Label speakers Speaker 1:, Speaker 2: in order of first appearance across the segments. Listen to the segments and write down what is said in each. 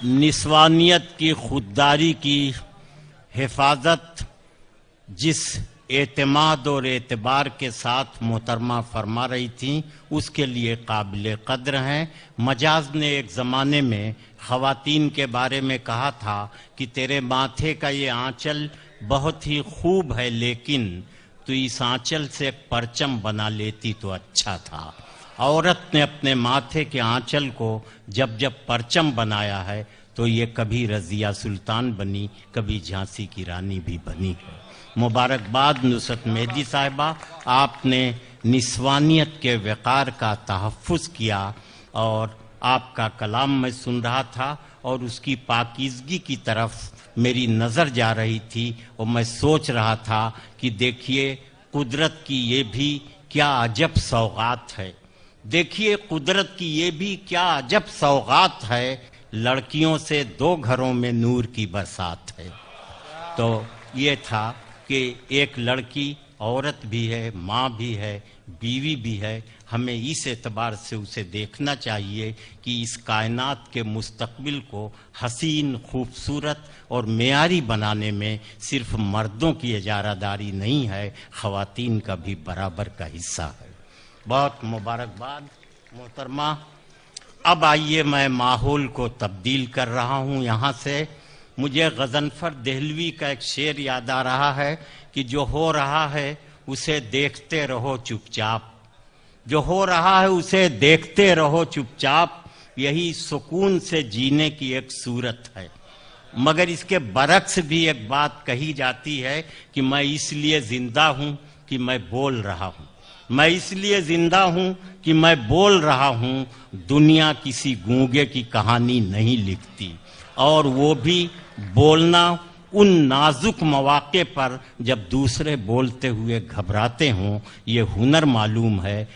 Speaker 1: निस्वानियत की खुददारी की हिफाजत जिस एतमाद और एतबार के साथ मोहतरमा फरमा रही थी उसके लिए काबिल कद्र हैं। मजाज ने एक ज़माने में ख़वातीन के बारे में कहा था कि तेरे माथे का ये आंचल बहुत ही खूब है, लेकिन तू इस आंचल से एक परचम बना लेती तो अच्छा था। औरत ने अपने माथे के आंचल को जब जब परचम बनाया है तो ये कभी रज़िया सुल्तान बनी, कभी झांसी की रानी भी बनी है। मुबारकबाद नुसरत मेहदी साहिबा, आपने निस्वानियत के वक़ार का तहफ़्फ़ुज़ किया और आपका कलाम मैं सुन रहा था और उसकी पाकीज़गी की तरफ मेरी नज़र जा रही थी और मैं सोच रहा था कि देखिए कुदरत की ये भी क्या अजब सौगात है, देखिए कुदरत की ये भी क्या अजब सौगात है, लड़कियों से 2 घरों में नूर की बरसात है। तो ये था कि एक लड़की औरत भी है, माँ भी है, बीवी भी है। हमें इस एतबार से उसे देखना चाहिए कि इस कायनात के मुस्तकबिल को हसीन, खूबसूरत और मेयारी बनाने में सिर्फ मर्दों की इजारादारी नहीं है, ख़वातीन का भी बराबर का हिस्सा है। बहुत मुबारकबाद मोहतरमा। अब आइए, मैं माहौल को तब्दील कर रहा हूँ यहाँ से। मुझे गज़नफ़र देहलवी का एक शेर याद आ रहा है कि जो हो रहा है उसे देखते रहो चुपचाप, जो हो रहा है उसे देखते रहो चुपचाप, यही सुकून से जीने की एक सूरत है। मगर इसके बरक्स भी एक बात कही जाती है कि मैं इसलिए जिंदा हूँ कि मैं बोल रहा हूँ, मैं इसलिए जिंदा हूँ कि मैं बोल रहा हूँ। दुनिया किसी गूंगे की कहानी नहीं लिखती, और वो भी बोलना उन नाजुक मौके पर जब दूसरे बोलते हुए घबराते हों। ये हुनर मालूम है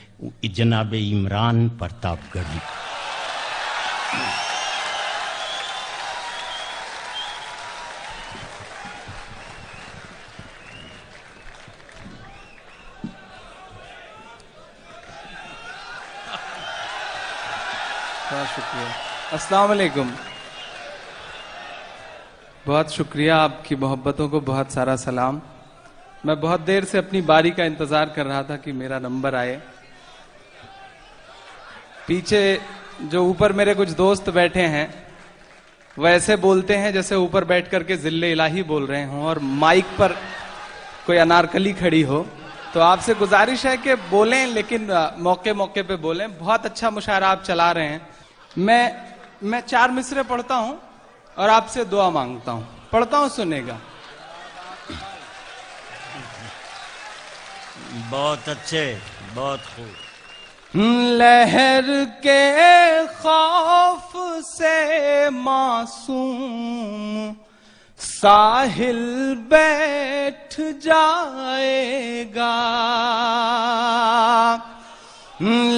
Speaker 1: जनाब इमरान प्रतापगढ़ी।
Speaker 2: बहुत शुक्रिया। अस्सलाम वालेकुम। बहुत शुक्रिया, आपकी मोहब्बतों को बहुत सारा सलाम। मैं बहुत देर से अपनी बारी का इंतजार कर रहा था कि मेरा नंबर आए। पीछे जो ऊपर मेरे कुछ दोस्त बैठे हैं वैसे बोलते हैं जैसे ऊपर बैठ करके जिल्ले इलाही बोल रहे हों और माइक पर कोई अनारकली खड़ी हो। तो आपसे गुजारिश है कि बोलें, लेकिन मौके मौके पे बोलें। बहुत अच्छा मुशायरा आप चला रहे हैं। मैं 4 मिसरे पढ़ता हूं और आपसे दुआ मांगता हूं। पढ़ता हूं, सुनेगा।
Speaker 1: बहुत अच्छे, बहुत खूब।
Speaker 2: लहर के खौफ से मासूम साहिल बैठ जाएगा,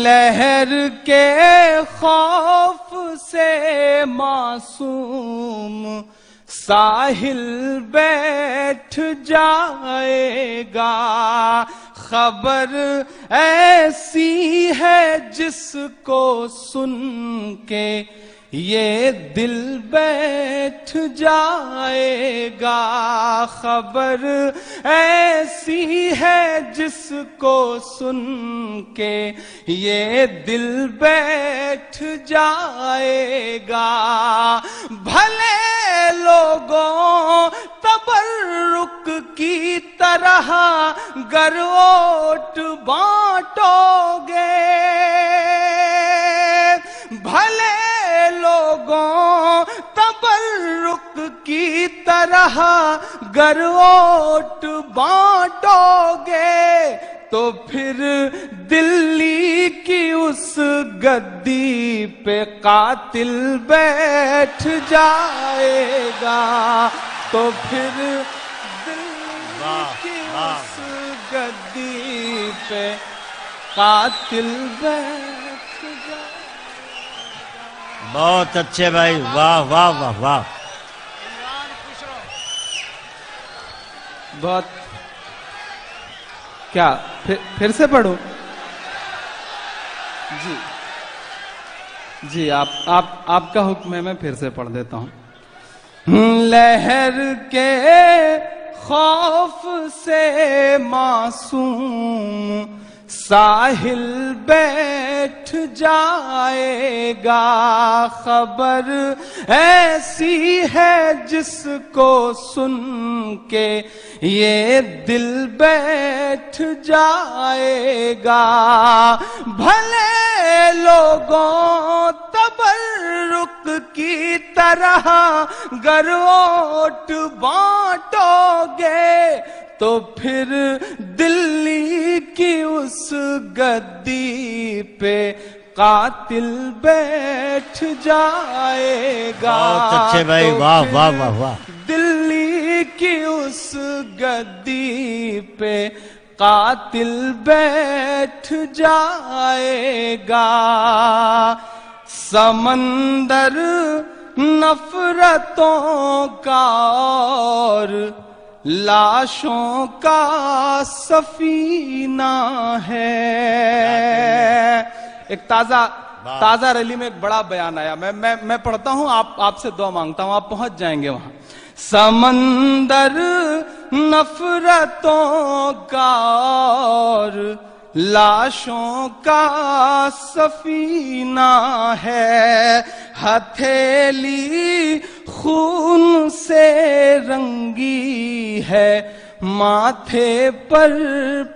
Speaker 2: लहर के खौफ से मासूम साहिल बैठ जाएगा। खबर ऐसी है जिसको सुन के ये दिल बैठ जाएगा, खबर ऐसी है जिसको सुन के ये दिल बैठ जाएगा। भले लोगों तबर्रुक की तरह गर वोट बांटोगे, भले लोगों तबर्रुक की तरह गर वोट बांटोगे तो फिर दिल्ली की उस गद्दी पे कातिल बैठ जाएगा, तो फिर दिल्ली की उस गद्दी पे कातिल बैठ जाएगा।
Speaker 1: बहुत अच्छे भाई, वाह वाह वाह वाह।
Speaker 2: बहुत। क्या फिर से पढ़ूं? जी जी आपका हुक्म है, मैं फिर से पढ़ देता हूं। लहर के खौफ से मासूम साहिल बैठ जाएगा, खबर ऐसी है जिसको सुन के ये दिल बैठ जाएगा। भले लोगों तबर्रुक की तरह गर वोट बांटोगे तो फिर दिल्ली की उस गद्दी पे कातिल बैठ जाएगा।
Speaker 1: बहुत अच्छे भाई, वाह वाह वाह वाह।
Speaker 2: दिल्ली की उस गद्दी पे कातिल बैठ जाएगा। समंदर नफरतों का और लाशों का सफीना है। एक ताजा रैली में एक बड़ा बयान आया, मैं पढ़ता हूं, आपसे दुआ मांगता हूं, आप पहुंच जाएंगे वहां। समंदर नफरतों का और लाशों का सफीना है, हथेली खून से रंगी है, माथे पर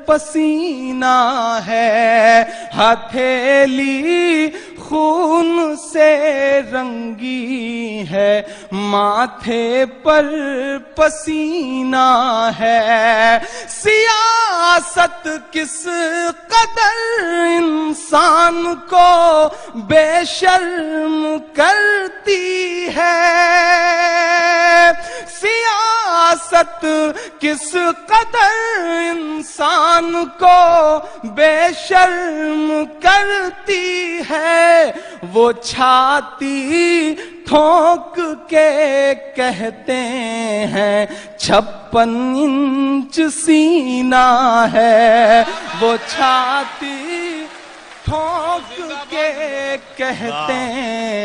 Speaker 2: पसीना है। हथेली खून से रंगी है, माथे पर पसीना है। सियासत किस कदर इंसान को बेशर्म करती है, सियासत किस कदर इंसान को बेशर्म करती है। वो छाती ठोक के कहते हैं 56 इंच सीना है। वो छाती ठोक के कहते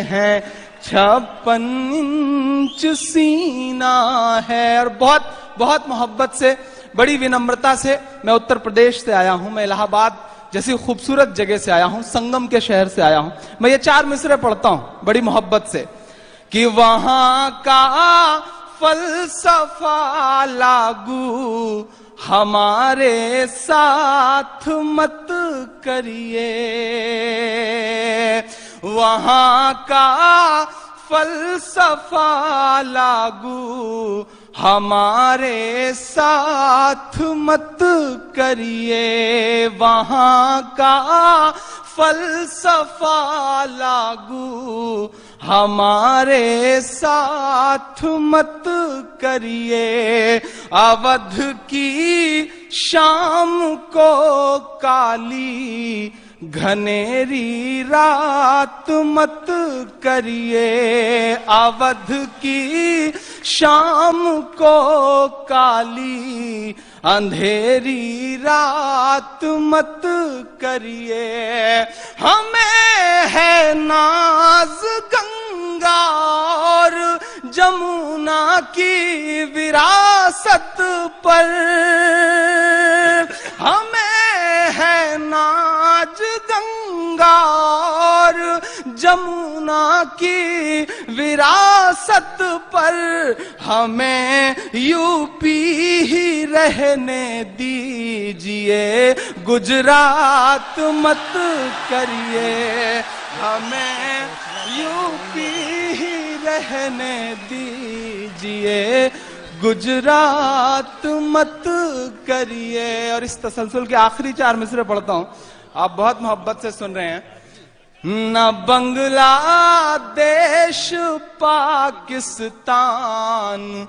Speaker 2: हैं 56 इंच सीना है। और बहुत बहुत मोहब्बत से, बड़ी विनम्रता से मैं उत्तर प्रदेश से आया हूं, मैं इलाहाबाद जैसी खूबसूरत जगह से आया हूं, संगम के शहर से आया हूं। मैं ये 4 मिसरे पढ़ता हूं बड़ी मोहब्बत से कि वहां का फलसफा लागू हमारे साथ मत करिए, वहां का फलसफा लागू हमारे साथ मत करिए, वहां का फलसफा लागू हमारे साथ मत करिए। अवध की शाम को काली घनेरी रात मत करिए, अवध की शाम को काली अंधेरी रात मत करिए। हमें है नाज गंगा और जमुना की विरासत पर, हमें है नाज गंगा और जमुना की विरासत पर, हमें यूपी ही रहने दीजिए, गुजरात मत करिए, हमें यूपी ही रहने दीजिए, गुजरात मत करिए। और इस तसलसल के आखिरी 4 मिसरे पढ़ता हूं, आप बहुत मोहब्बत से सुन रहे हैं। न बांग्लादेश पाकिस्तान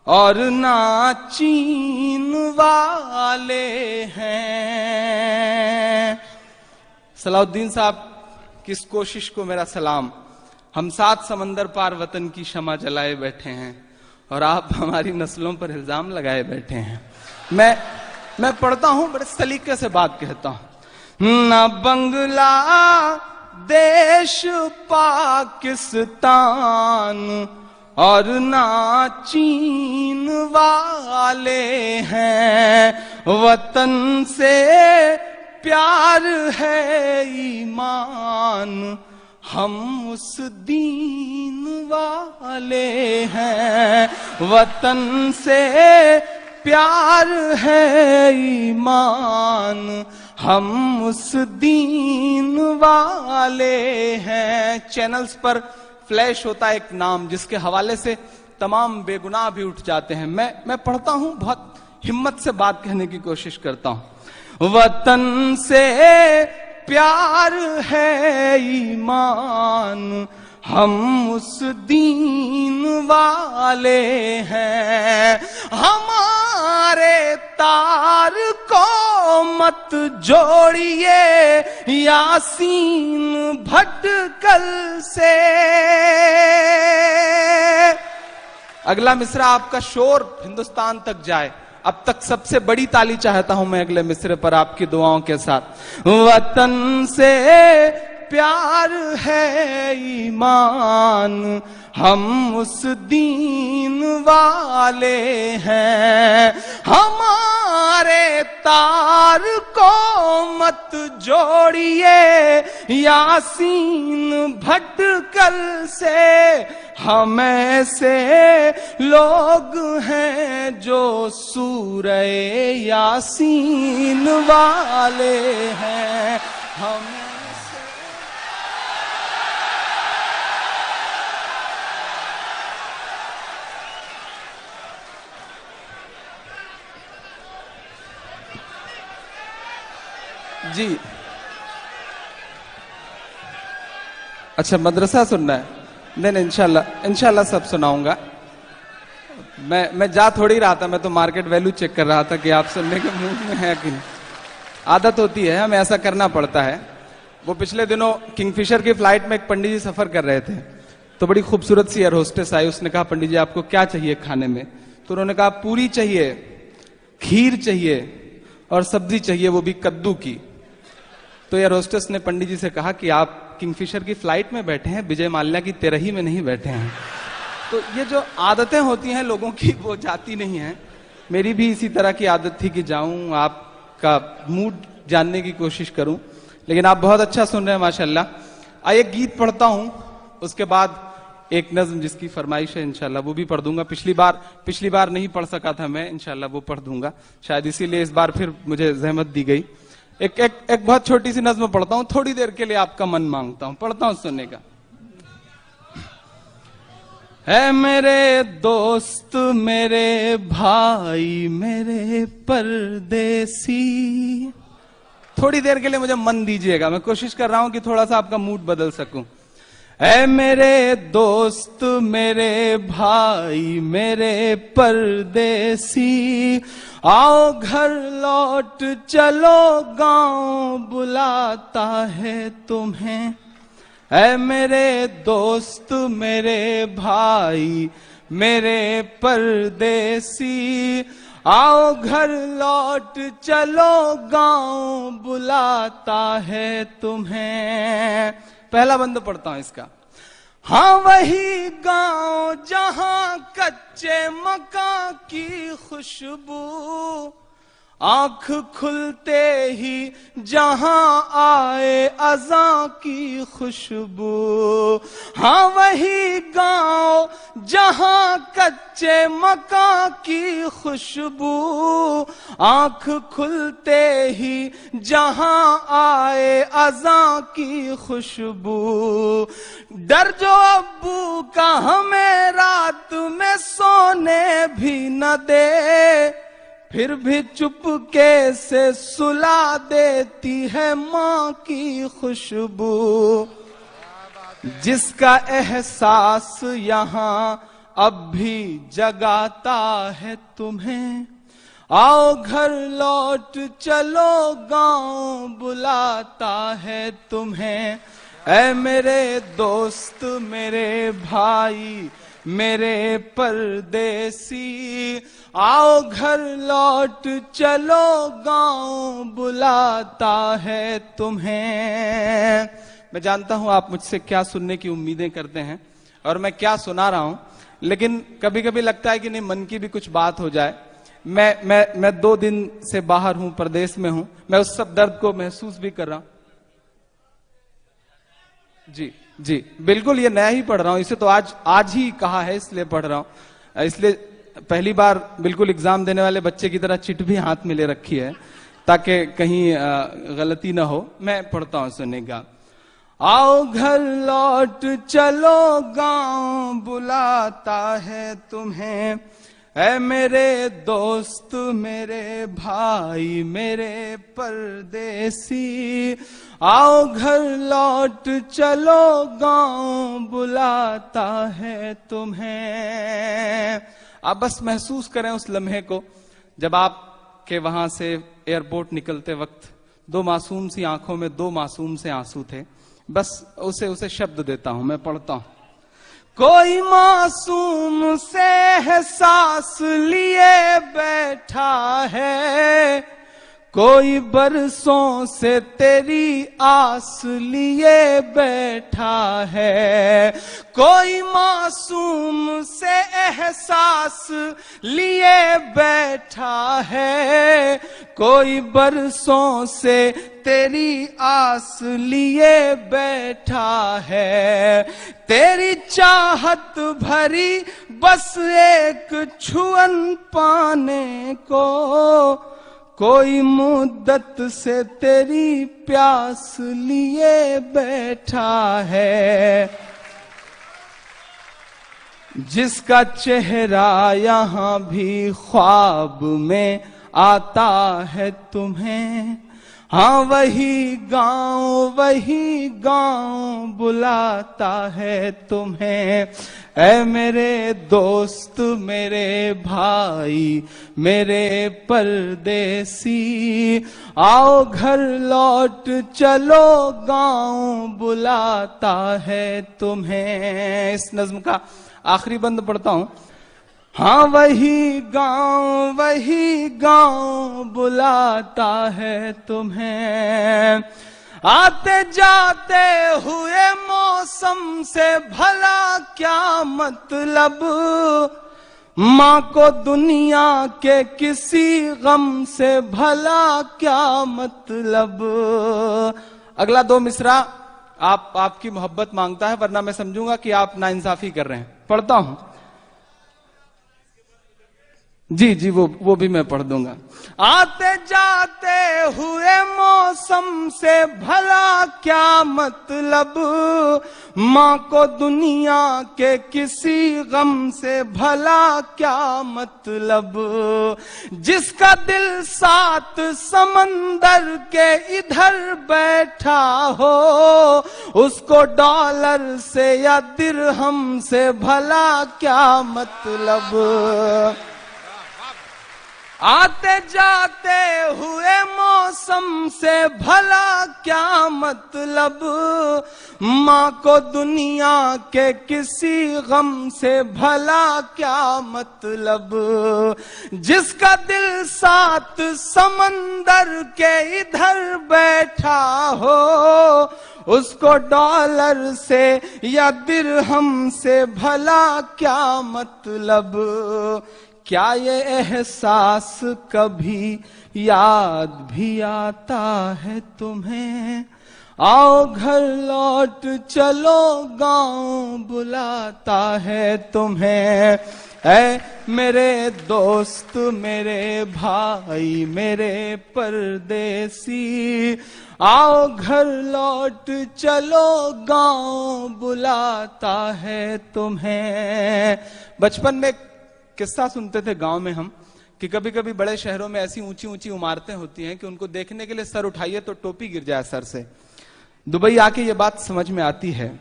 Speaker 2: और ना चीन वाले हैं। सलाउद्दीन साहब की इस कोशिश को मेरा सलाम। हम 7 समंदर पार वतन की शमा जलाए बैठे हैं और आप हमारी नस्लों पर इल्जाम लगाए बैठे हैं। मैं पढ़ता हूं, बड़े सलीके से बात कहता हूं। न देश पाकिस्तान और ना चीन वाले हैं। वतन से प्यार है ईमान, हम उस दीन वाले हैं। वतन से प्यार है ईमान, हम उस दीन वाले हैं। चैनल्स पर फ्लैश होता है एक नाम जिसके हवाले से तमाम बेगुनाह भी उठ जाते हैं। मैं पढ़ता हूं, बहुत हिम्मत से बात कहने की कोशिश करता हूं। वतन से प्यार है ईमान, हम उस दीन वाले हैं। हमारे तार को मत जोड़िए यासीन भटकल से। अगला मिसरा आपका शोर हिंदुस्तान तक जाए। अब तक सबसे बड़ी ताली चाहता हूं मैं अगले मिसरे पर आपकी दुआओं के साथ। वतन से प्यार है ईमान, हम उस दीन वाले हैं। हमारे तार को मत जोड़िए यासीन भटकल से। हम ऐसे लोग हैं जो सूरे यासीन वाले हैं। हम जी अच्छा मदरसा सुनना है? नहीं इंशाल्लाह सब सुनाऊंगा। मैं जा थोड़ी रहा था, मैं तो मार्केट वैल्यू चेक कर रहा था कि आप सुनने के मूड में है कि नहीं। आदत होती है, हमें ऐसा करना पड़ता है। वो पिछले दिनों किंगफिशर की फ्लाइट में एक पंडित जी सफर कर रहे थे, तो बड़ी खूबसूरत सी एयर होस्टेस आई। उसने कहा, पंडित जी आपको क्या चाहिए खाने में? तो उन्होंने कहा, पूरी चाहिए, खीर चाहिए और सब्जी चाहिए, वो भी कद्दू की। तो एयर होस्टेस ने पंडित जी से कहा कि आप किंगफिशर की फ्लाइट में बैठे हैं, विजय माल्या की तेरही में नहीं बैठे हैं। तो ये जो आदतें होती हैं लोगों की, वो जाती नहीं है। मेरी भी इसी तरह की आदत थी कि जाऊं, आपका मूड जानने की कोशिश करूं, लेकिन आप बहुत अच्छा सुन रहे हैं माशाल्लाह। आइए गीत पढ़ता हूं, उसके बाद एक नज्म जिसकी फरमाइश है इंशाल्लाह वो भी पढ़ दूंगा। पिछली बार नहीं पढ़ सका था मैं, इंशाल्लाह वो पढ़ दूंगा, शायद इसीलिए इस बार फिर मुझे जहमत दी गई। एक बहुत छोटी सी नज्म पढ़ता हूं, थोड़ी देर के लिए आपका मन मांगता हूं, पढ़ता हूं सुनने का। है मेरे दोस्त, मेरे भाई, मेरे परदेसी, थोड़ी देर के लिए मुझे मन दीजिएगा, मैं कोशिश कर रहा हूं कि थोड़ा सा आपका मूड बदल सकूं। ऐ मेरे दोस्त, मेरे भाई, मेरे परदेसी, आओ घर लौट चलो, गांव बुलाता है तुम्हें। ऐ मेरे दोस्त, मेरे भाई, मेरे परदेसी, आओ घर लौट चलो, गांव बुलाता है तुम्हें। पहला बंद पढ़ता हूं इसका। हाँ वही गांव जहां कच्चे मकान की खुशबू, आंख खुलते ही जहां आए अज़ां की खुशबू। हाँ वही गांव जहां कच्चे मकान की खुशबू, आंख खुलते ही जहां आए अज़ां की खुशबू। डर जो अब्बू का हमें रात में सोने भी न दे, फिर भी चुपके से सुला देती है माँ की खुशबू। जिसका एहसास यहाँ अब भी जगाता है तुम्हें, आओ घर लौट चलो, गांव बुलाता है तुम्हें। ऐ मेरे दोस्त, मेरे भाई, मेरे परदेसी, आओ घर लौट चलो, गांव बुलाता है तुम्हें। मैं जानता हूं आप मुझसे क्या सुनने की उम्मीदें करते हैं और मैं क्या सुना रहा हूं, लेकिन कभी कभी लगता है कि नहीं, मन की भी कुछ बात हो जाए। मैं 2 दिन से बाहर हूं, प्रदेश में हूं, मैं उस सब दर्द को महसूस भी कर रहा हूं। जी जी बिल्कुल, ये नया ही पढ़ रहा हूं, इसे तो आज ही कहा है, इसलिए पढ़ रहा हूं। इसलिए पहली बार बिल्कुल एग्जाम देने वाले बच्चे की तरह चिट भी हाथ में ले रखी है ताकि कहीं गलती ना हो। मैं पढ़ता हूं, सुनेगा। आओ घर लौट चलो, गांव बुलाता है तुम्हें, ऐ मेरे दोस्त मेरे भाई मेरे परदेसी। आओ घर लौट चलो, गांव बुलाता है तुम्हें। आप बस महसूस करें उस लम्हे को जब आपके वहां से एयरपोर्ट निकलते वक्त 2 मासूम सी आंखों में 2 मासूम से आंसू थे। बस उसे शब्द देता हूं, मैं पढ़ता हूं। कोई मासूम से एहसास लिए बैठा है, कोई बरसों से तेरी आस लिए बैठा है। कोई मासूम से एहसास लिए बैठा है, कोई बरसों से तेरी आस लिए बैठा है। तेरी चाहत भरी बस एक छुअन पाने को, कोई मुद्दत से तेरी प्यास लिए बैठा है। जिसका चेहरा यहां भी ख्वाब में आता है तुम्हें, हाँ वही गांव बुलाता है तुम्हें। ऐ मेरे दोस्त मेरे भाई मेरे परदेसी, आओ घर लौट चलो, गांव बुलाता है तुम्हें। इस नज्म का आखिरी बंद पढ़ता हूं। हाँ वही गांव बुलाता है तुम्हें। आते जाते हुए मौसम से भला क्या मतलब, माँ को दुनिया के किसी गम से भला क्या मतलब। अगला 2 मिसरा आपकी मोहब्बत मांगता है, वरना मैं समझूंगा कि आप नाइंसाफी कर रहे हैं। पढ़ता हूं। जी वो भी मैं पढ़ दूंगा। आते जाते हुए मौसम से भला क्या मतलब, माँ को दुनिया के किसी गम से भला क्या मतलब। जिसका दिल 7 समंदर के इधर बैठा हो, उसको डॉलर से या दिरहम से भला क्या मतलब। आते जाते हुए मौसम से भला क्या मतलब, माँ को दुनिया के किसी गम से भला क्या मतलब। जिसका दिल 7 समंदर के इधर बैठा हो, उसको डॉलर से या दिरहम से भला क्या मतलब। क्या ये एहसास कभी याद भी आता है तुम्हें, आओ घर लौट चलो, गांव बुलाता है तुम्हें। ऐ मेरे दोस्त मेरे भाई मेरे परदेसी, आओ घर लौट चलो, गांव बुलाता है तुम्हें। बचपन में किस्सा सुनते थे गांव में हम कि कभी कभी बड़े शहरों में ऐसी ऊंची ऊंची इमारतें होती हैं कि उनको देखने के लिए सर उठाइए तो टोपी गिर जाए सर से। दुबई आके ये बात समझ में आती है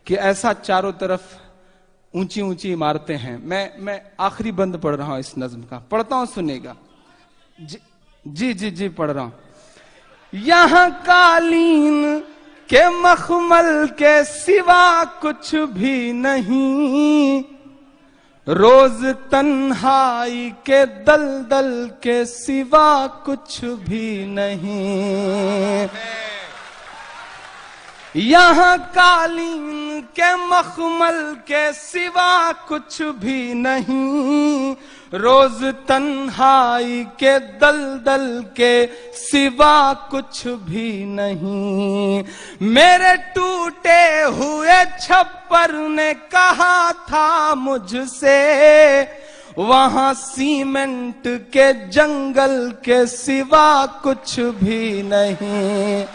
Speaker 2: कि ऐसा चारों तरफ ऊंची ऊंची इमारतें हैं। मैं आखिरी बंद पढ़ रहा हूं इस नज्म का, पढ़ता हूं, सुनेगा। जी पढ़ रहा हूं। यहां कालीन के मखमल के सिवा कुछ भी नहीं, रोज तन्हाई के दलदल के सिवा कुछ भी नहीं। यहाँ कालीन के मखमल के सिवा कुछ भी नहीं, रोज तन्हाई के दलदल के सिवा कुछ भी नहीं। मेरे टूटे हुए छप्पर ने कहा था मुझसे, वहां सीमेंट के जंगल के सिवा कुछ भी नहीं।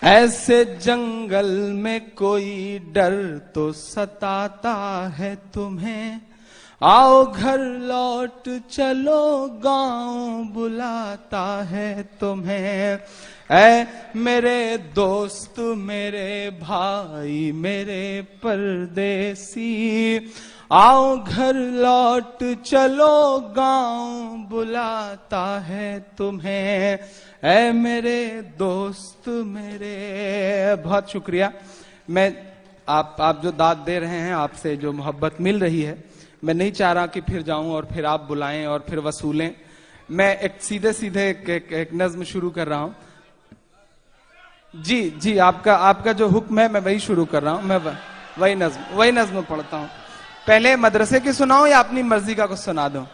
Speaker 2: ऐसे जंगल में कोई डर तो सताता है तुम्हें, आओ घर लौट चलो गांव बुलाता है तुम्हें। ऐ मेरे दोस्त मेरे भाई मेरे परदेसी, आओ घर लौट चलो गांव बुलाता है तुम्हें। ऐ मेरे दोस्त मेरे। बहुत शुक्रिया। मैं आप जो दाद दे रहे हैं, आपसे जो मोहब्बत मिल रही है, मैं नहीं चाह रहा कि फिर जाऊं और फिर आप बुलाएं और फिर वसूलें। मैं एक सीधे एक नज्म शुरू कर रहा हूं। जी आपका जो हुक्म है मैं वही शुरू कर रहा हूं। मैं वही नज्म पढ़ता हूं। पहले मदरसे की सुनाऊं या अपनी मर्जी का कुछ सुना दूं?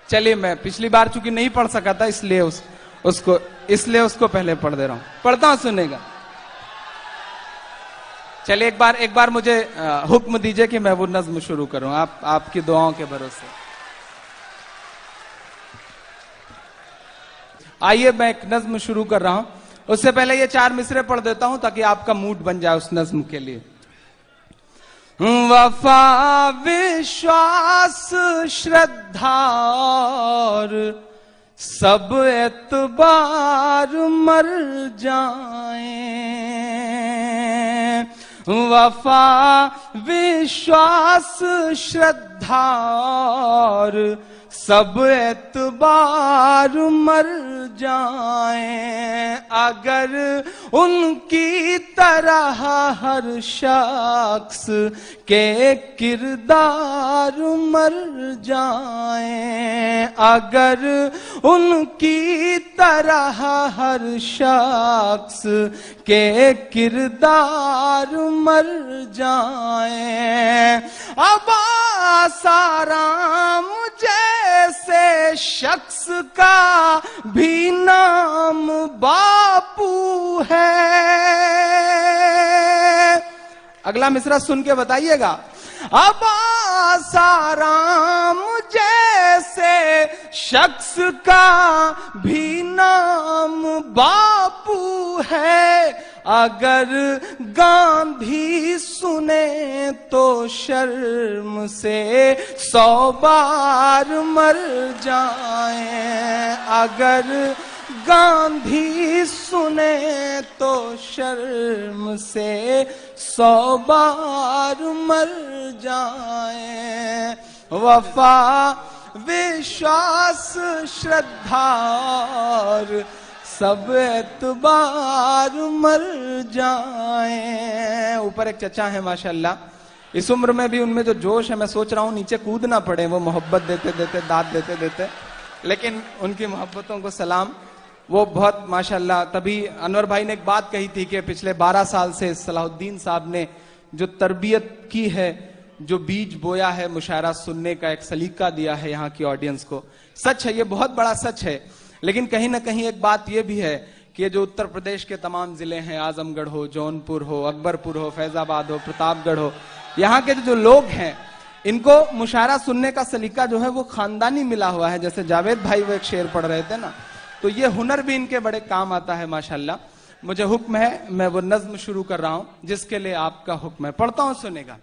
Speaker 2: चलिए, मैं पिछली बार चूंकि नहीं पढ़ सका था इसलिए उसको पहले पढ़ दे रहा हूं। पढ़ता हूं, सुनेगा? चलिए, एक बार मुझे हुक्म दीजिए कि मैं वो नज्म शुरू करूं, आपकी दुआओं के भरोसे। आइए, मैं एक नज्म शुरू कर रहा हूं। उससे पहले ये 4 मिसरे पढ़ देता हूं ताकि आपका मूड बन जाए उस नज्म के लिए। वफा विश्वास श्रद्धा और सब एतबार मर जाएं। वफा विश्वास श्रद्धा और सब एतबार मर जाएं। अगर उनकी तरह हर शख्स के किरदार मर जाएं। अगर उनकी तरह हर शख्स के किरदार मर जाएं। अब आसाराम जैसे शख्स का भी नाम बापू है। अगला मिसरा सुन के बताइएगा। अब आसाराम जैसे शख्स का भी नाम बापू है। अगर गांधी सुने तो शर्म से 100 बार मर जाएं। अगर गांधी सुने तो शर्म से 100 बार मर जाएं। वफा विश्वास श्रद्धा और सब एतबार मर जाएं। ऊपर एक चचा है माशाल्लाह, इस उम्र में भी उनमें जो जोश है, मैं सोच रहा हूं नीचे कूद ना पड़े वो मोहब्बत देते देते, दाद देते देते। लेकिन उनकी मोहब्बतों को सलाम। वो बहुत माशाल्लाह। तभी अनवर भाई ने एक बात कही थी कि पिछले 12 साल से सलाहुद्दीन साहब ने जो तरबियत की है, जो बीज बोया है, मुशायरा सुनने का एक सलीका दिया है यहाँ की ऑडियंस को। सच है, ये बहुत बड़ा सच है। लेकिन कहीं ना कहीं एक बात यह भी है कि ये जो उत्तर प्रदेश के तमाम जिले हैं, आजमगढ़ हो, जौनपुर हो, अकबरपुर हो, फैजाबाद हो, प्रतापगढ़ हो, यहाँ के जो लोग हैं, इनको मुशायरा सुनने का सलीका जो है वो खानदानी मिला हुआ है। जैसे जावेद भाई वो एक शेर पढ़ रहे थे ना, तो ये हुनर भी इनके बड़े काम आता है माशाल्लाह। मुझे हुक्म है, मैं वो नज्म शुरू कर रहा हूं जिसके लिए आपका हुक्म है। पढ़ता हूं, सुनेगा।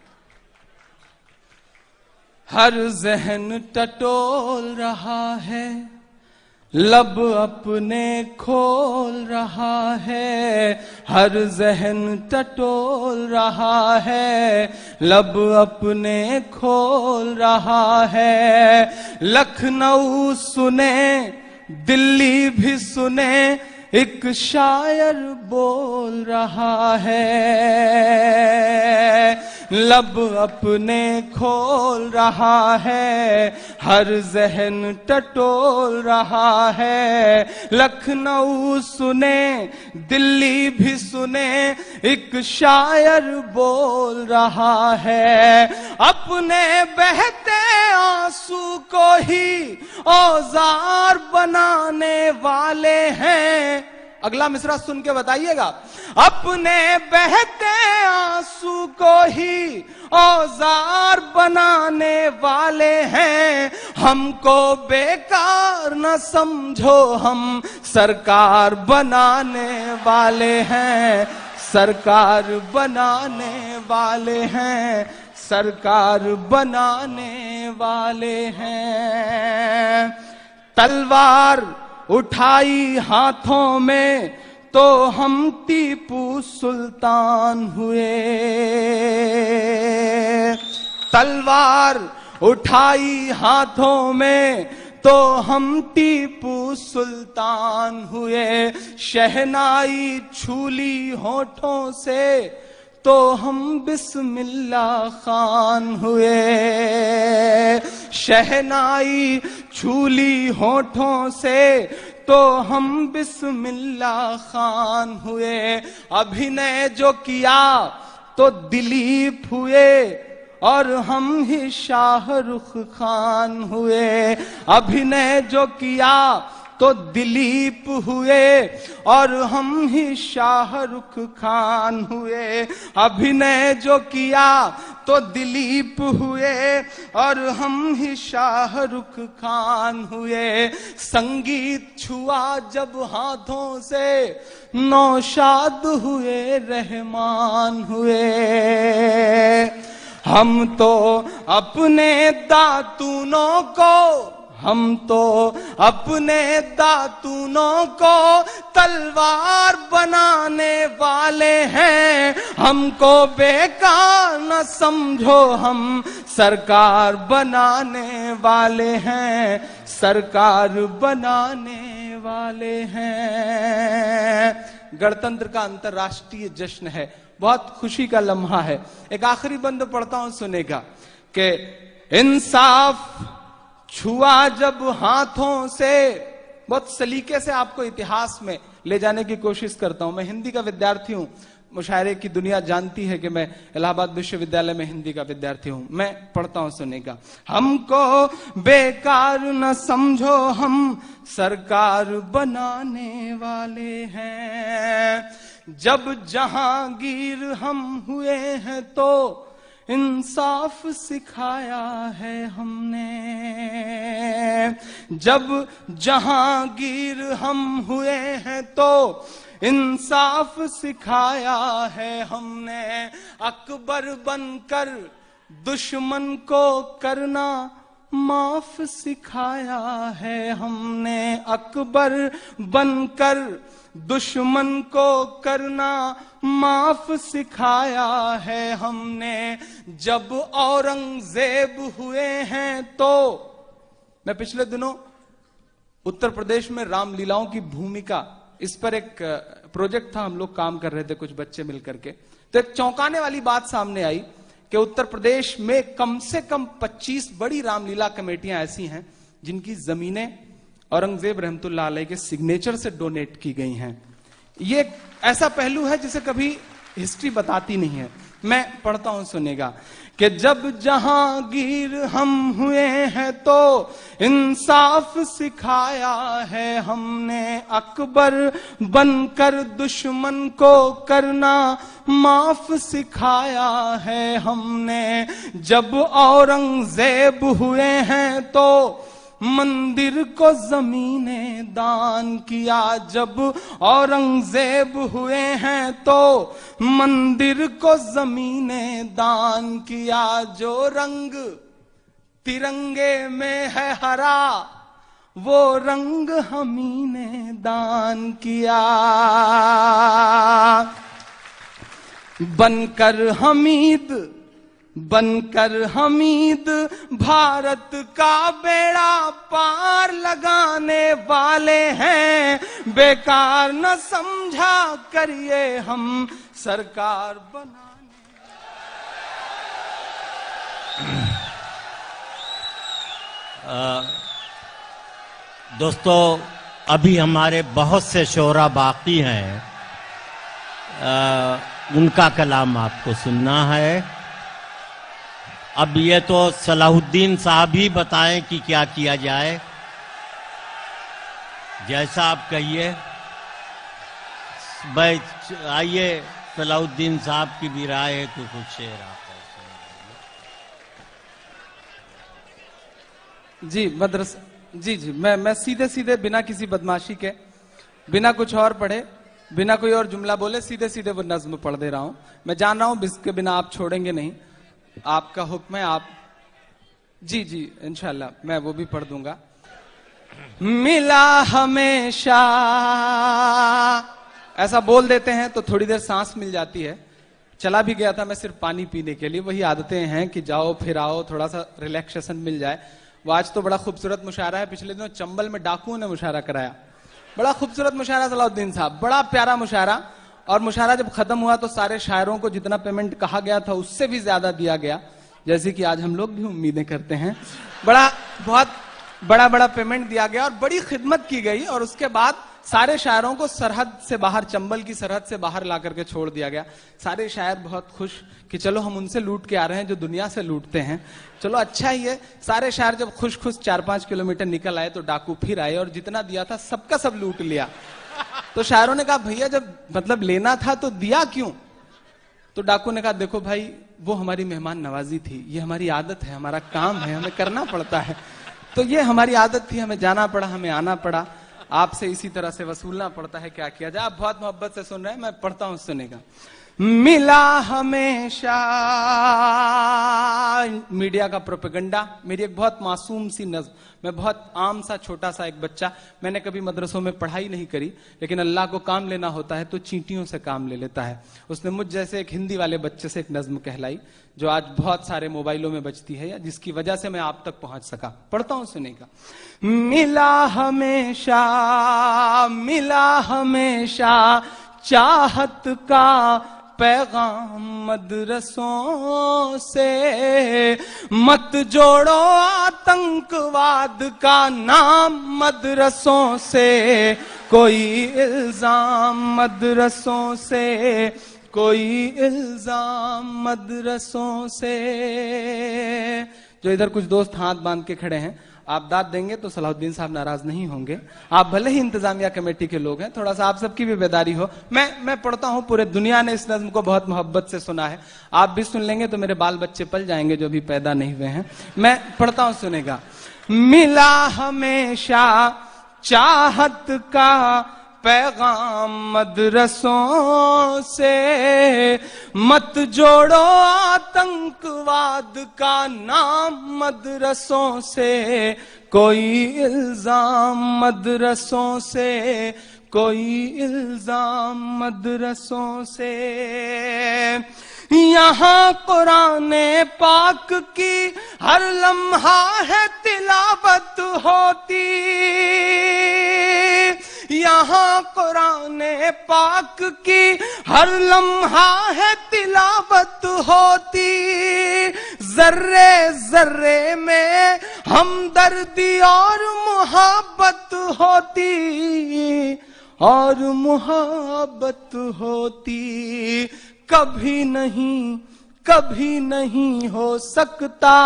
Speaker 2: हर जहन टटोल रहा है, लब अपने खोल रहा है। हर जहन टटोल रहा है, लब अपने खोल रहा है। लखनऊ सुने, दिल्ली भी सुने, एक शायर बोल रहा है, लब अपने खोल रहा है, हर जहन टटोल रहा है। लखनऊ सुने, दिल्ली भी सुने, एक शायर बोल रहा है। अपने बहते आंसू को ही औजार बनाने वाले हैं। अगला मिसरा सुन के बताइएगा। अपने बहते आंसू को ही औजार बनाने वाले हैं। हमको बेकार न समझो, हम सरकार बनाने वाले हैं। सरकार बनाने वाले हैं। सरकार बनाने वाले हैं। तलवार उठाई हाथों में तो हम टीपू सुल्तान हुए। तलवार उठाई हाथों में तो हम टीपू सुल्तान हुए। शहनाई छूली होठों से तो हम बिस्मिल्ला खान हुए। शहनाई छूली होठों से तो हम बिस्मिल्ला खान हुए। अभिनय जो किया तो दिलीप हुए और हम ही शाहरुख खान हुए। अभिनय जो किया तो दिलीप हुए और हम ही शाहरुख खान हुए। अभिनय जो किया तो दिलीप हुए और हम ही शाहरुख खान हुए। संगीत छुआ जब हाथों से नौशाद हुए, रहमान हुए। हम तो अपने दातूनों को, हम तो अपने दातूनों को तलवार बनाने वाले हैं। हमको बेकार न समझो, हम सरकार बनाने वाले हैं। सरकार बनाने वाले हैं। गणतंत्र का अंतर्राष्ट्रीय जश्न है, बहुत खुशी का लम्हा है। एक आखिरी बंद पढ़ता हूं, सुनेगा कि इंसाफ छुआ जब हाथों से। बहुत सलीके से आपको इतिहास में ले जाने की कोशिश करता हूं। मैं हिंदी का विद्यार्थी हूं, मुशायरे की दुनिया जानती है कि मैं इलाहाबाद विश्वविद्यालय में हिंदी का विद्यार्थी हूं। मैं पढ़ता हूं, सुनेगा। हमको बेकार न समझो, हम सरकार बनाने वाले हैं। जब जहांगीर हम हुए हैं तो इंसाफ सिखाया है हमने। जब जहांगीर हम हुए हैं तो इंसाफ सिखाया है हमने। अकबर बनकर दुश्मन को करना माफ सिखाया है हमने। अकबर बनकर दुश्मन को करना माफ सिखाया है हमने। जब औरंगजेब हुए हैं तो, मैं पिछले दिनों उत्तर प्रदेश में रामलीलाओं की भूमिका, इस पर एक प्रोजेक्ट था, हम लोग काम कर रहे थे कुछ बच्चे मिलकर के। तो एक चौंकाने वाली बात सामने आई कि उत्तर प्रदेश में कम से कम 25 बड़ी रामलीला कमेटियां ऐसी हैं जिनकी जमीनें औरंगजेब रहमतुल्लाह अलैह के सिग्नेचर से डोनेट की गई हैं। ये ऐसा पहलू है जिसे कभी हिस्ट्री बताती नहीं है। मैं पढ़ता हूं, सुनेगा कि जब जहांगीर हम हुए हैं तो इंसाफ सिखाया है हमने। अकबर बनकर दुश्मन को करना माफ सिखाया है हमने। जब औरंगजेब हुए हैं तो मंदिर को जमीनें दान किया। जब औरंगजेब हुए हैं तो मंदिर को जमीनें दान किया। जो रंग तिरंगे में है हरा वो रंग हमी ने दान किया। बनकर हमीद बनकर हमीद भारत का बेड़ा पार लगाने वाले हैं, बेकार न समझा करिए हम सरकार बनाने।
Speaker 1: दोस्तों, अभी हमारे बहुत से शोरा बाकी हैं, उनका कलाम आपको सुनना है। अब ये तो सलाहुद्दीन साहब ही बताएं कि क्या किया जाए, जैसा आप कहिए। भाई आइए, सलाहुद्दीन साहब की भी राय है तो कुछ शेर आप
Speaker 2: जी। मदरसा जी जी, मैं सीधे सीधे बिना किसी बदमाशी के, बिना कुछ और पढ़े, बिना कोई और जुमला बोले सीधे सीधे वो नज्म पढ़ दे रहा हूं। मैं जान रहा हूं इसके बिना आप छोड़ेंगे नहीं, आपका हुक्म है। आप जी जी, इंशाल्लाह मैं वो भी पढ़ दूंगा। मिला हमेशा, ऐसा बोल देते हैं तो थोड़ी देर सांस मिल जाती है। चला भी गया था मैं सिर्फ पानी पीने के लिए, वही आदतें हैं कि जाओ फिर आओ, थोड़ा सा रिलैक्सेशन मिल जाए। वो आज तो बड़ा खूबसूरत मुशायरा है, पिछले दिनों चंबल में डाकुओं ने मुशायरा कराया, बड़ा खूबसूरत मुशायरा सलाहुद्दीन साहब, बड़ा प्यारा मुशायरा। और मुशायरा जब खत्म हुआ तो सारे शायरों को जितना पेमेंट कहा गया था उससे भी ज्यादा दिया गया, जैसे कि आज हम लोग भी उम्मीदें करते हैं। बहुत बड़ा पेमेंट दिया गया और बड़ी खिदमत की गई। और उसके बाद सारे शायरों को सरहद से बाहर, चंबल की सरहद से बाहर ला करके छोड़ दिया गया। सारे शायर बहुत खुश कि चलो हम उनसे लूट के आ रहे हैं जो दुनिया से लूटते हैं, चलो अच्छा ही है। सारे शायर जब खुश 4-5 किलोमीटर निकल आए तो डाकू फिर आए और जितना दिया था सबका सब लूट लिया। तो शायरों ने कहा भैया जब मतलब लेना था तो दिया क्यों? तो डाकू ने कहा देखो भाई, वो हमारी मेहमान नवाजी थी, ये हमारी आदत है, हमारा काम है, हमें करना पड़ता है। तो ये हमारी आदत थी, हमें जाना पड़ा, हमें आना पड़ा, आपसे इसी तरह से वसूलना पड़ता है, क्या किया जाए। आप बहुत मोहब्बत से सुन रहे हैं, मैं पढ़ता हूं, सुनेगा। मिला हमेशा, मीडिया का प्रोपेगेंडा, मेरी एक बहुत मासूम सी नज़्म, मैं बहुत आम सा छोटा सा एक बच्चा, मैंने कभी मदरसों में पढ़ाई नहीं करी, लेकिन अल्लाह को काम लेना होता है तो चींटियों से काम ले लेता है। उसने मुझ जैसे एक हिंदी वाले बच्चे से एक नज़्म कहलाई जो आज बहुत सारे मोबाइलों में बजती है, या जिसकी वजह से मैं आप तक पहुंच सका। पढ़ता हूं, सुनेगा। मिला हमेशा चाहत का पैगाम मदरसों से, मत जोड़ो आतंकवाद का नाम मदरसों से, कोई इल्जाम मदरसों से, कोई इल्जाम मदरसों से। जो इधर कुछ दोस्त हाथ बांध के खड़े हैं, आप दाद देंगे तो सलाहुद्दीन साहब नाराज नहीं होंगे। आप भले ही इंतजामिया कमेटी के लोग हैं, थोड़ा सा आप सबकी भी बेदारी हो। मैं पढ़ता हूं, पूरे दुनिया ने इस नज्म को बहुत मोहब्बत से सुना है, आप भी सुन लेंगे तो मेरे बाल बच्चे पल जाएंगे जो भी पैदा नहीं हुए हैं। मैं पढ़ता हूं, सुनेगा। मिला हमेशा चाहत का पैगाम मदरसों से, मत जोड़ो आतंकवाद का नाम मदरसों से, कोई इल्जाम मदरसों से, कोई इल्जाम मदरसों से। यहाँ कुराने पाक की हर लम्हा है तिलावत होती, यहाँ कुराने पाक की हर लम्हा है तिलावत होती, जर्रे जर्रे में हमदर्दी और मुहब्बत होती, और मुहब्बत होती। कभी नहीं हो सकता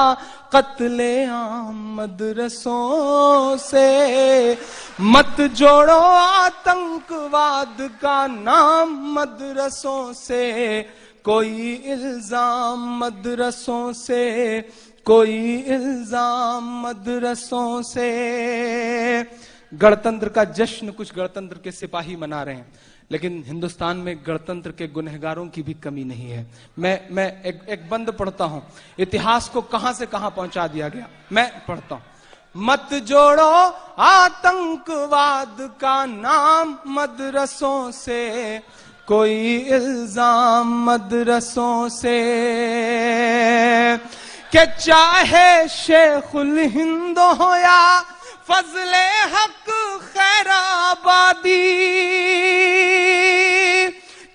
Speaker 2: कत्ले आम मदरसों से, मत जोड़ो आतंकवाद का नाम मदरसों से, कोई इल्जाम मदरसों से, कोई इल्जाम मदरसों से। गणतंत्र का जश्न कुछ गणतंत्र के सिपाही मना रहे हैं, लेकिन हिंदुस्तान में गणतंत्र के गुनहगारों की भी कमी नहीं है। मैं एक बंद पढ़ता हूं, इतिहास को कहां से कहां पहुंचा दिया गया। मैं पढ़ता हूं। मत जोड़ो आतंकवाद का नाम मदरसों से, कोई इल्जाम मदरसों से। कि चाहे शेखुल हिंद हो या फजले हक खैराबादी,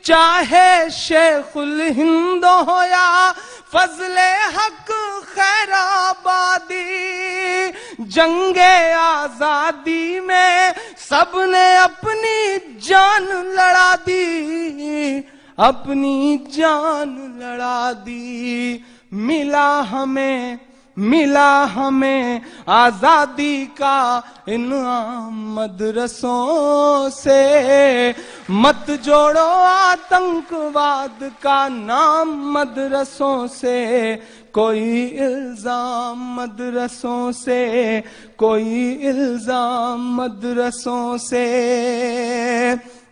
Speaker 2: चाहे शेखुल हिंद हो या फजले हक खैराबादी, जंगे आजादी में सबने अपनी जान लड़ा दी, अपनी जान लड़ा दी। मिला हमें आजादी का इनाम मदरसों से, मत जोड़ो आतंकवाद का नाम मदरसों से, कोई इल्जाम मदरसों से, कोई इल्जाम मदरसों से।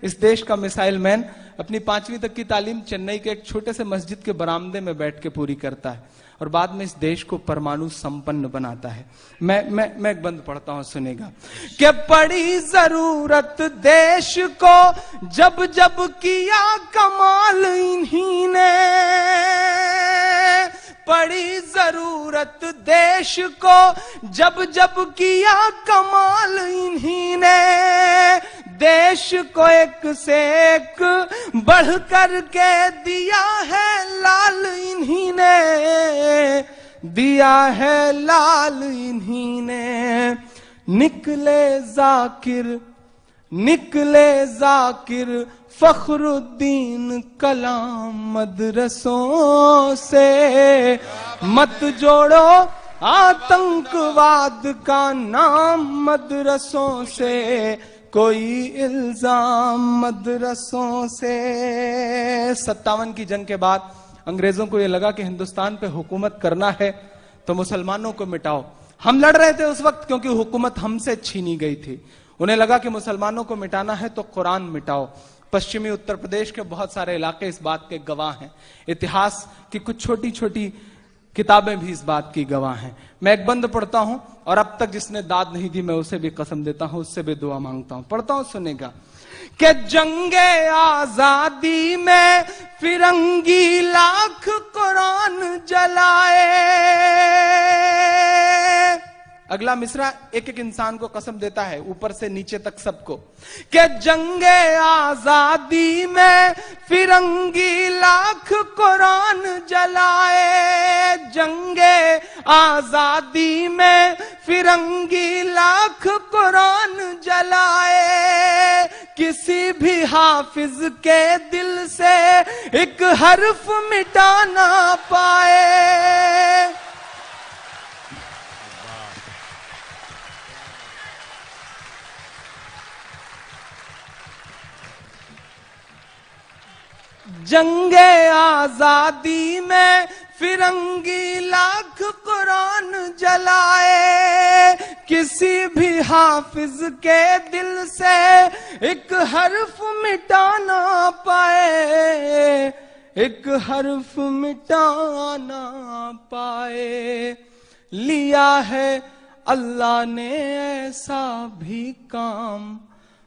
Speaker 2: इस देश का मिसाइल मैन अपनी 5वीं तक की तालीम चेन्नई के एक छोटे से मस्जिद के बरामदे में बैठ के पूरी करता है और बाद में इस देश को परमाणु संपन्न बनाता है। मैं एक बंद पढ़ता हूं, सुनेगा। कि पड़ी जरूरत देश को जब जब किया कमाल इन्हीं ने, पड़ी जरूरत देश को जब जब किया कमाल इन्हीं ने, देश को एक से एक बढ़ कर के दिया है लाल इन्हीं ने, दिया है लाल इन्हीं ने। निकले जाकिर फखरुद्दीन कलाम मदरसों से, मत जोड़ो आतंकवाद का नाम मदरसों से, कोई इल्जाम मदरसों से। 57 की जंग के बाद अंग्रेजों को यह लगा कि हिंदुस्तान पे हुकूमत करना है तो मुसलमानों को मिटाओ। हम लड़ रहे थे उस वक्त क्योंकि हुकूमत हमसे छीनी गई थी। उन्हें लगा कि मुसलमानों को मिटाना है तो कुरान मिटाओ। पश्चिमी उत्तर प्रदेश के बहुत सारे इलाके इस बात के गवाह हैं। इतिहास की कुछ छोटी छोटी किताबें भी इस बात की गवाह हैं। मैं एक बंद पढ़ता हूं और अब तक जिसने दाद नहीं दी मैं उसे भी कसम देता हूं, उससे भी दुआ मांगता हूं। पढ़ता हूं, सुनेगा। कि जंगे आजादी में फिरंगी लाख कुरान जलाए। अगला मिसरा एक एक इंसान को कसम देता है, ऊपर से नीचे तक सबको। कि जंगे आजादी में फिरंगी लाख कुरान जलाए, जंगे आजादी में फिरंगी लाख कुरान जलाए, किसी भी हाफिज के दिल से एक हर्फ मिटा ना पाए। जंगे आजादी में फिरंगी लाख कुरान जलाए, किसी भी हाफिज के दिल से एक हर्फ मिटा ना पाए, एक हर्फ मिटा ना पाए। लिया है अल्लाह ने ऐसा भी काम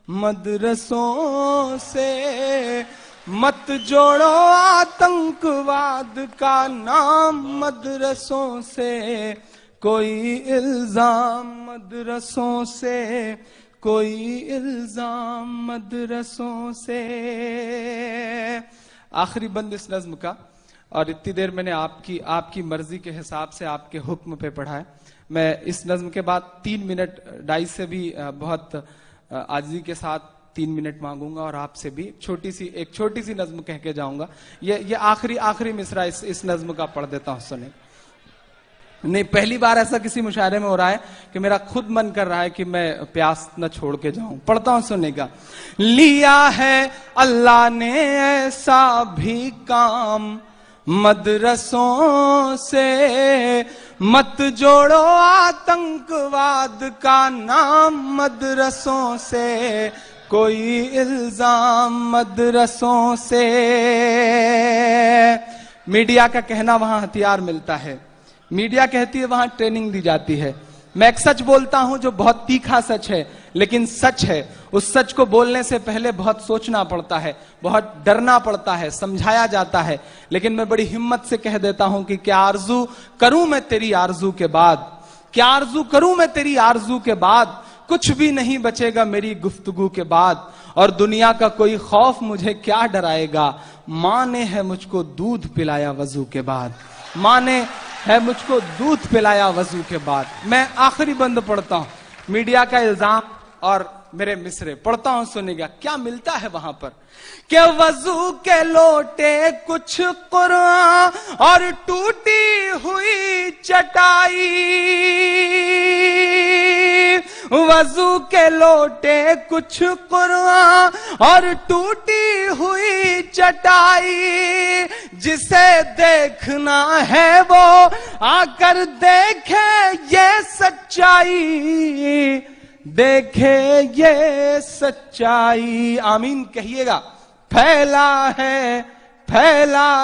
Speaker 2: मदरसों से, मत जोड़ो आतंकवाद का नाम मदरसों से, कोई इल्जाम मदरसों से, कोई इल्जाम मदरसों से। आखिरी बंद इस नज्म का, और इतनी देर मैंने आपकी मर्जी के हिसाब से आपके हुक्म पे पढ़ा है। मैं इस नज्म के बाद 3 मिनट डाइस से भी बहुत आजिज़ी के साथ 3 मिनट मांगूंगा और आपसे भी एक छोटी सी नज्म कह के जाऊंगा। ये आखिरी मिसरा इस नज्म का पढ़ देता हूं, सुने। नहीं, पहली बार ऐसा किसी मुशायरे में हो रहा है कि मेरा खुद मन कर रहा है कि मैं प्यास न छोड़ के जाऊं। पढ़ता हूं, सुनेगा। लिया है अल्लाह ने ऐसा भी काम मदरसों से, मत जोड़ो आतंकवाद का नाम मदरसों से, कोई इल्जाम मदरसों से। मीडिया का कहना वहां हथियार मिलता है, मीडिया कहती है वहां ट्रेनिंग दी जाती है। मैं एक सच बोलता हूं जो बहुत तीखा सच है, लेकिन सच है। उस सच को बोलने से पहले बहुत सोचना पड़ता है, बहुत डरना पड़ता है, समझाया जाता है। लेकिन मैं बड़ी हिम्मत से कह देता हूं कि क्या आरजू करूं मैं तेरी आरजू के बाद, क्या आरजू करूं मैं तेरी आरजू के बाद, कुछ भी नहीं बचेगा मेरी गुफ्तगू के बाद। और दुनिया का कोई खौफ मुझे क्या डराएगा, माँ ने है मुझको दूध पिलाया वजू के बाद, माँ ने है मुझको दूध पिलाया वजू के बाद। मैं आखिरी बंद पढ़ता हूं, मीडिया का इल्जाम और मेरे मिसरे पढ़ता हूं, सुनिएगा क्या मिलता है वहां पर। कि वजू के लोटे कुछ कुरान और टूटी हुई चटाई, वजू के लोटे कुछ कुरान और टूटी हुई चटाई, जिसे देखना है वो आकर देखे ये सच्चाई, देखे ये सच्चाई। आमीन कहिएगा। फैला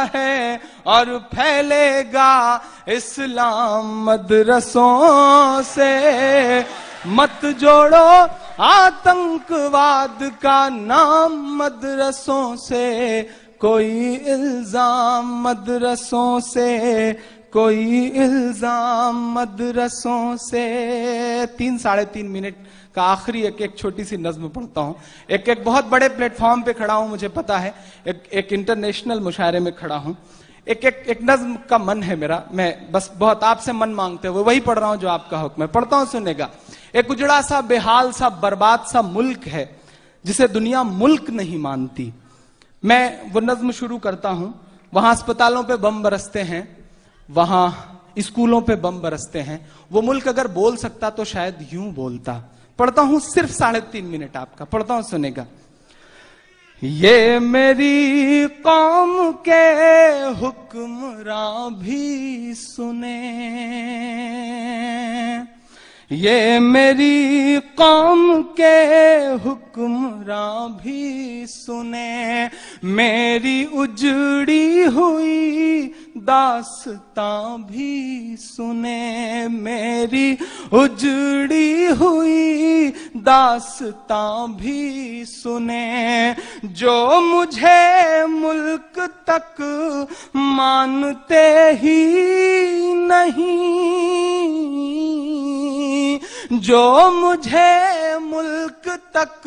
Speaker 2: है और फैलेगा इस्लाम मदरसों से, मत जोड़ो आतंकवाद का नाम मदरसों से, कोई इल्जाम मदरसों से, कोई इल्जाम मदरसों से। 3-3.5 मिनट का आखिरी एक छोटी सी नज्म पढ़ता हूं। एक बहुत बड़े प्लेटफॉर्म पे खड़ा हूं, मुझे पता है, एक इंटरनेशनल मुशायरे में खड़ा हूं। एक नज्म का मन है मेरा, मैं बस बहुत आपसे मन मांगते हुए वही पढ़ रहा हूं जो आपका हुक्म है। पढ़ता हूं, सुनेगा। एक उजड़ा सा, बेहाल सा, बर्बाद सा मुल्क है जिसे दुनिया मुल्क नहीं मानती। मैं वो नज्म शुरू करता हूं। वहां अस्पतालों पे बम बरसते हैं, वहां स्कूलों पे बम बरसते हैं। वो मुल्क अगर बोल सकता तो शायद यूं बोलता। पढ़ता हूं, सिर्फ 3.5 मिनट आपका, पढ़ता हूं, सुनेगा। ये मेरी कौम के हुक्मरां भी सुने, ये मेरी कौम के हुक्मरां भी सुने, मेरी उजड़ी हुई दास्तां भी सुने, मेरी उजड़ी हुई दास्तां भी सुने। जो मुझे मुल्क तक मानते ही नहीं, जो मुझे मुल्क तक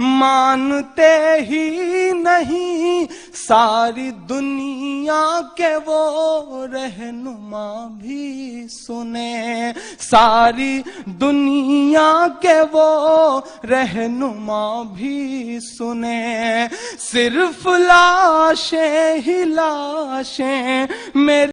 Speaker 2: मानते ही नहीं, सारी दुनिया के वो रहनुमा भी सुने, सारी दुनिया के वो रहनुमा भी सुने। सिर्फ लाशें ही लाशें मेरे